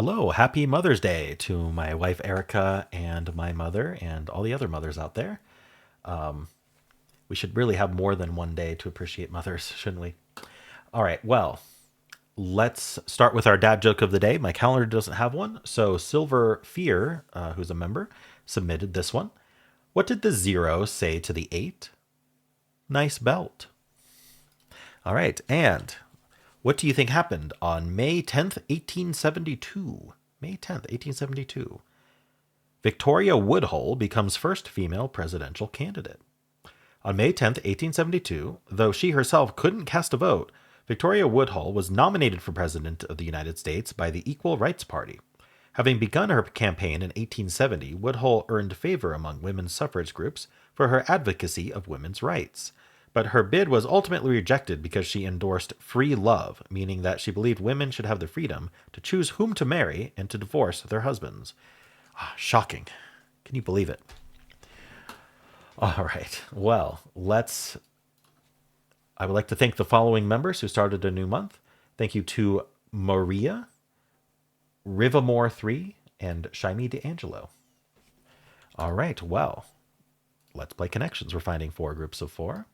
Hello, happy Mother's Day to my wife Erica and my mother and all the other mothers out there. We should really have more than one day to appreciate mothers, shouldn't we? All right, well, let's start with our dad joke of the day. My calendar doesn't have one, so Silver Fear, who's a member, submitted this one. What did the zero say to the eight? Nice belt. All right, and what do you think happened on May 10th, 1872? May 10th, 1872. Victoria Woodhull becomes first female presidential candidate. On May 10th, 1872, though she herself couldn't cast a vote, Victoria Woodhull was nominated for President of the United States by the Equal Rights Party. Having begun her campaign in 1870, Woodhull earned favor among women's suffrage groups for her advocacy of women's rights. But her bid was ultimately rejected because she endorsed free love, meaning that she believed women should have the freedom to choose whom to marry and to divorce their husbands. Shocking. Can you believe it? All right. Well, I would like to thank the following members who started a new month. Thank you to Maria, Rivamore3, and Shiny D'Angelo. All right. Well, let's play connections. We're finding four groups of four.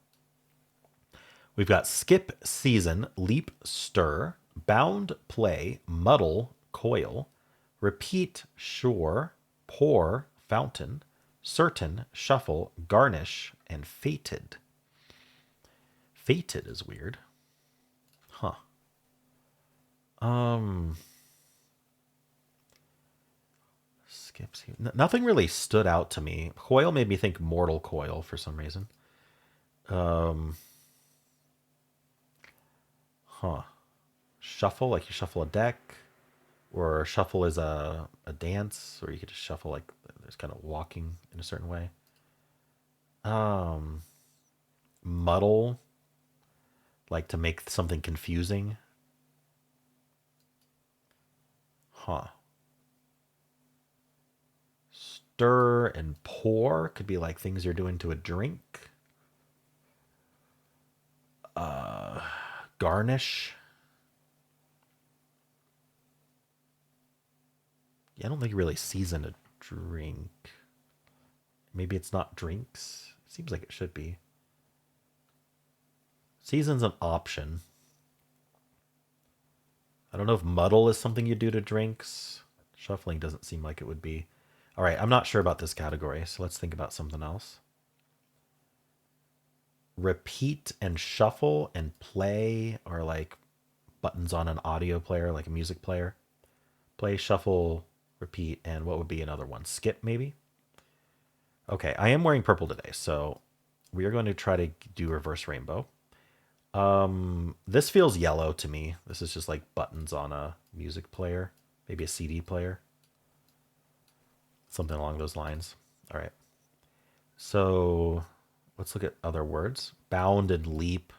We've got skip, season, leap, stir, bound, play, muddle, coil, repeat, shore, pour, fountain, certain, shuffle, garnish, and fated. Fated is weird. Huh. Skips. Nothing really stood out to me. Coil made me think mortal coil for some reason. Huh. Shuffle, like you shuffle a deck, or shuffle is a dance, or you could just shuffle like there's kind of walking in a certain way. Muddle, like to make something confusing. Huh. Stir and pour could be like things you're doing to a drink. Garnish. Yeah, I don't think you really season a drink. Maybe it's not drinks. Seems like it should be. Season's an option. I don't know if muddle is something you do to drinks. Shuffling doesn't seem like it would be. All right, I'm not sure about this category, so let's think about something else. Repeat and shuffle and play are like buttons on an audio player, like a music player. Play, shuffle, repeat, and what would be another one? Skip, maybe? Okay, I am wearing purple today, so we are going to try to do reverse rainbow. This feels yellow to me. This is just like buttons on a music player, maybe a CD player. Something along those lines. All right. So let's look at other words. Bound and leap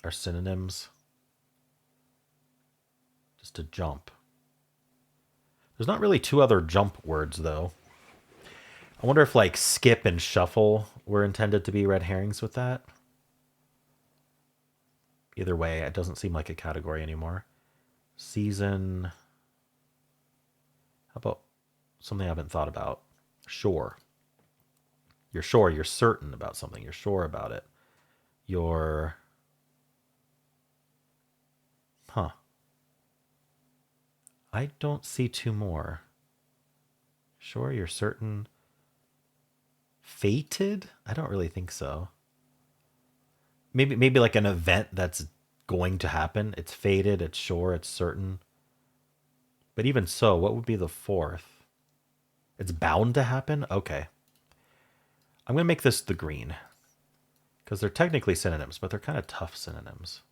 are synonyms. Just to jump. There's not really two other jump words, though. I wonder if like skip and shuffle were intended to be red herrings with that. Either way, it doesn't seem like a category anymore. Season. How about something I haven't thought about? Sure. You're sure, you're certain about something. You're sure about it. You're. Huh. I don't see two more. Sure, you're certain. Fated? I don't really think so. Maybe like an event that's going to happen. It's fated, it's sure, it's certain. But even so, what would be the fourth? It's bound to happen? Okay. I'm going to make this the green. Because they're technically synonyms, but they're kind of tough synonyms.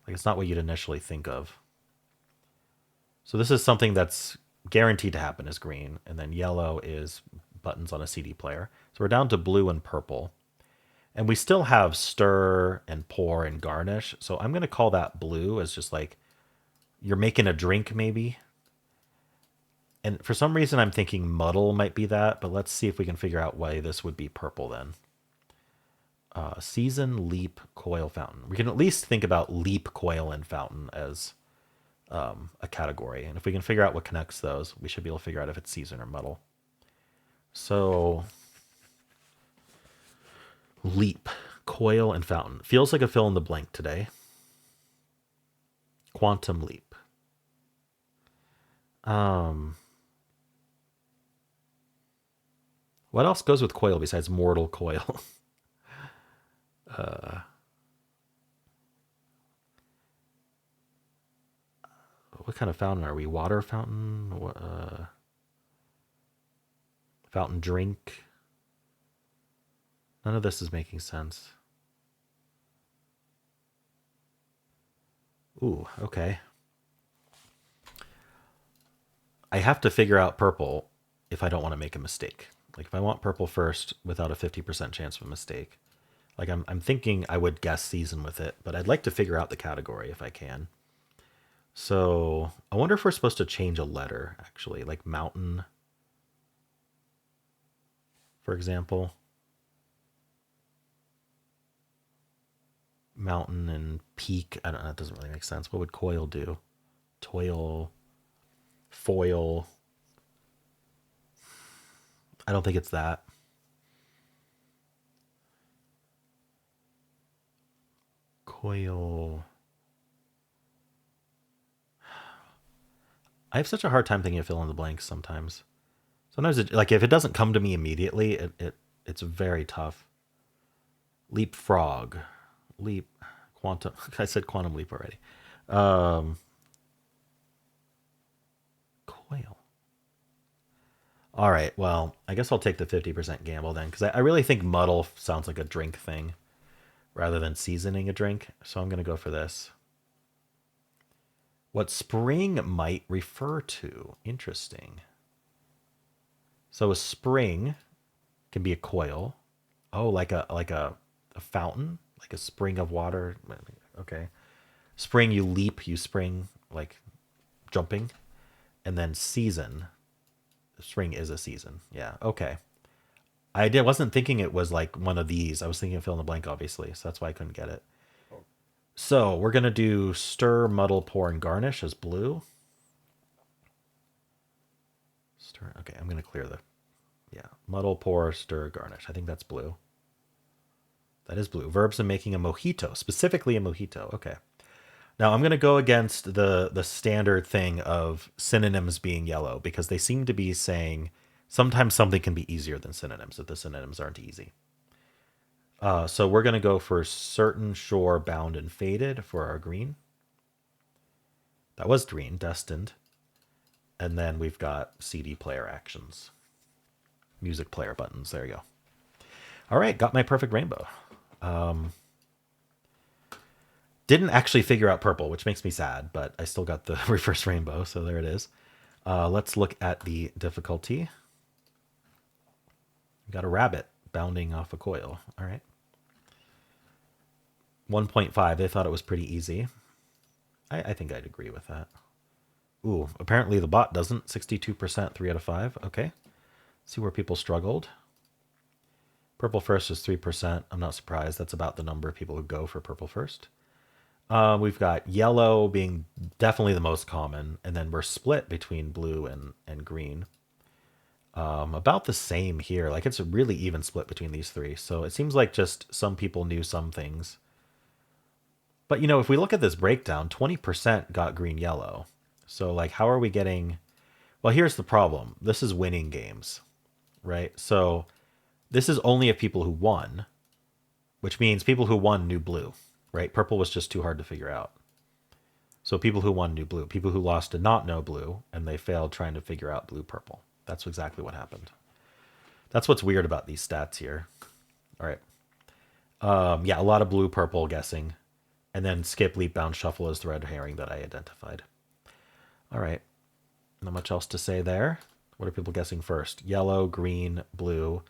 Like it's not what you'd initially think of. So this is something that's guaranteed to happen is green. And then yellow is buttons on a CD player. So we're down to blue and purple. And we still have stir and pour and garnish. So I'm going to call that blue as just like you're making a drink maybe. And for some reason I'm thinking muddle might be that, but let's see if we can figure out why this would be purple then. Season, leap, coil, fountain. We can at least think about leap, coil, and fountain as a category. And if we can figure out what connects those, we should be able to figure out if it's season or muddle. So leap, coil, and fountain. Feels like a fill in the blank today. Quantum leap. What else goes with coil besides mortal coil? What kind of fountain are we? Water fountain? Fountain drink? None of this is making sense. Ooh, okay. I have to figure out purple if I don't want to make a mistake. Like if I want purple first without a 50% chance of a mistake. Like I'm thinking I would guess season with it, but I'd like to figure out the category if I can. So I wonder if we're supposed to change a letter, actually, like mountain, for example. Mountain and peak. I don't know. That doesn't really make sense. What would coil do? Toil, foil. I don't think it's that. Coil. I have such a hard time thinking of fill in the blanks sometimes. Sometimes, like if it doesn't come to me immediately, it's very tough. Leapfrog, leap, quantum. I said quantum leap already. Coil. All right. Well, I guess I'll take the 50% gamble then, because I really think muddle sounds like a drink thing rather than seasoning a drink. So I'm gonna go for this. What spring might refer to? Interesting. So a spring can be a coil. Oh, like a fountain, like a spring of water. Okay. Spring, you leap, you spring, like jumping. And then season. Spring is a season. Yeah. Okay. Wasn't thinking it was like one of these. I was thinking of fill in the blank, obviously. So that's why I couldn't get it. So we're gonna do stir, muddle, pour, and garnish as blue. Stir. Okay, I'm gonna clear the muddle, pour, stir, garnish. I think that's blue. That is blue. Verbs in making a mojito, specifically a mojito. Okay. Now I'm going to go against the standard thing of synonyms being yellow because they seem to be saying sometimes something can be easier than synonyms if the synonyms aren't easy. So we're going to go for certain, shore, bound, and faded for our green. That was green, destined. And then we've got CD player actions, music player buttons. There you go. All right, got my perfect rainbow. Didn't actually figure out purple, which makes me sad, but I still got the reverse rainbow, so there it is. Let's look at the difficulty. Got a rabbit bounding off a coil. All right. 1.5. They thought it was pretty easy. I think I'd agree with that. Ooh, apparently the bot doesn't. 62%, 3 out of 5. Okay. See where people struggled. Purple first is 3%. I'm not surprised. That's about the number of people who go for purple first. We've got yellow being definitely the most common, and then we're split between blue and green. About the same here. Like it's a really even split between these three. So it seems like just some people knew some things. But you know, if we look at this breakdown, 20% got green yellow. So like how are we getting well, here's the problem. This is winning games, right? So this is only of people who won, which means people who won knew blue, right? Purple was just too hard to figure out. So people who won knew blue. People who lost did not know blue, and they failed trying to figure out blue purple. That's exactly what happened. That's what's weird about these stats here. All right. Yeah, a lot of blue purple guessing. And then skip, leap, bound, shuffle is the red herring that I identified. All right. Not much else to say there. What are people guessing first? Yellow, green, blue.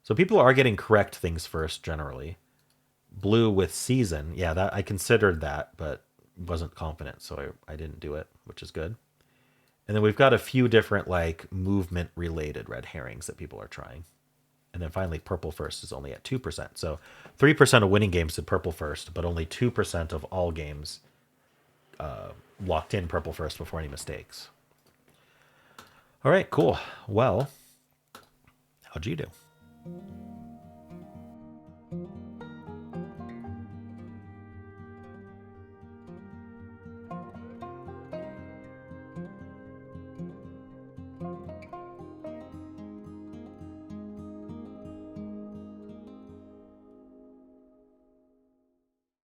So people are getting correct things first generally. Blue with season. Yeah, that I considered that, but wasn't confident, so I didn't do it, which is good. And then we've got a few different like movement related red herrings that people are trying. And then finally purple first is only at 2%. So 3% of winning games did purple first, but only 2% of all games locked in purple first before any mistakes. All right, cool. Well, how'd you do?